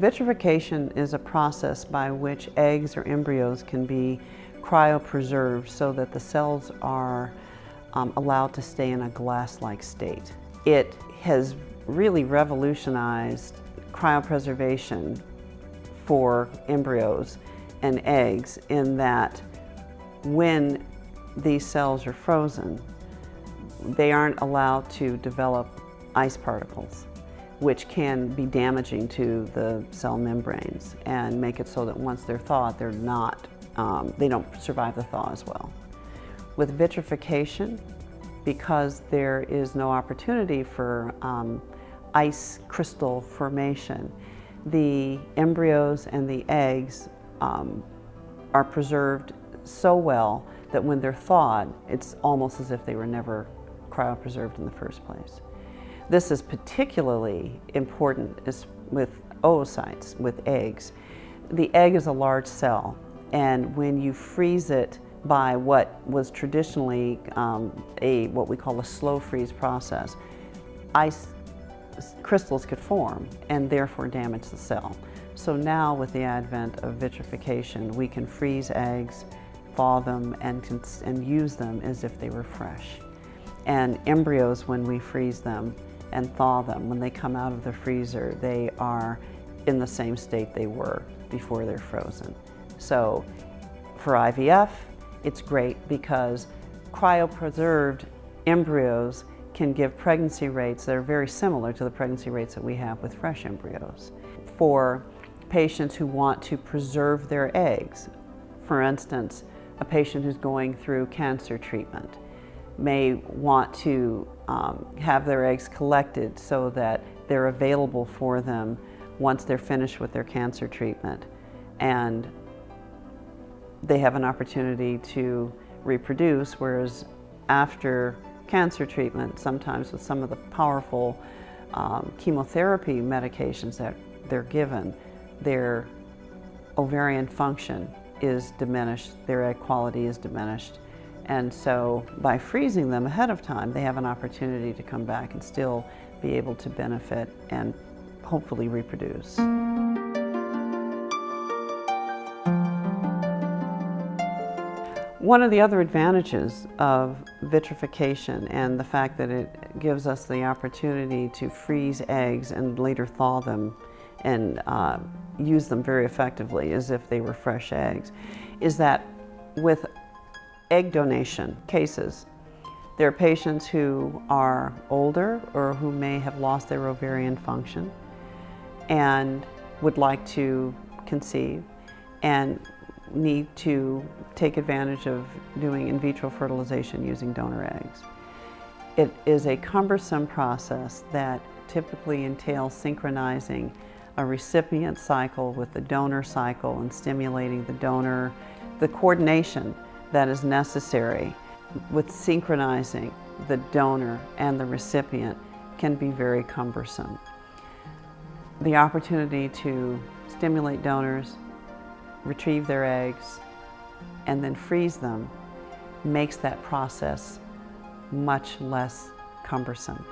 Vitrification is a process by which eggs or embryos can be cryopreserved so that the cells are allowed to stay in a glass-like state. It has really revolutionized cryopreservation for embryos and eggs in that when these cells are frozen, they aren't allowed to develop ice particles, which can be damaging to the cell membranes and make it so that once they're thawed, they don't survive the thaw as well. With vitrification, because there is no opportunity for ice crystal formation, the embryos and the eggs are preserved so well that when they're thawed, it's almost as if they were never cryopreserved in the first place. This is particularly important with oocytes, with eggs. The egg is a large cell, and when you freeze it by what was traditionally what we call a slow freeze process, ice crystals could form and therefore damage the cell. So now with the advent of vitrification, we can freeze eggs, thaw them, and use them as if they were fresh. And embryos, when we freeze them and thaw them, when they come out of the freezer, they are in the same state they were before they're frozen. So for IVF, it's great because cryopreserved embryos can give pregnancy rates that are very similar to the pregnancy rates that we have with fresh embryos. For patients who want to preserve their eggs, for instance, a patient who's going through cancer treatment may want to have their eggs collected so that they're available for them once they're finished with their cancer treatment, and they have an opportunity to reproduce, whereas after cancer treatment, sometimes with some of the powerful chemotherapy medications that they're given, their ovarian function is diminished, their egg quality is diminished. And so by freezing them ahead of time, they have an opportunity to come back and still be able to benefit and hopefully reproduce. One of the other advantages of vitrification and the fact that it gives us the opportunity to freeze eggs and later thaw them and use them very effectively as if they were fresh eggs is that with egg donation cases, there are patients who are older or who may have lost their ovarian function and would like to conceive and need to take advantage of doing in vitro fertilization using donor eggs. It is a cumbersome process that typically entails synchronizing a recipient cycle with the donor cycle and stimulating the donor. The coordination that is necessary with synchronizing the donor and the recipient can be very cumbersome. The opportunity to stimulate donors, retrieve their eggs, and then freeze them makes that process much less cumbersome.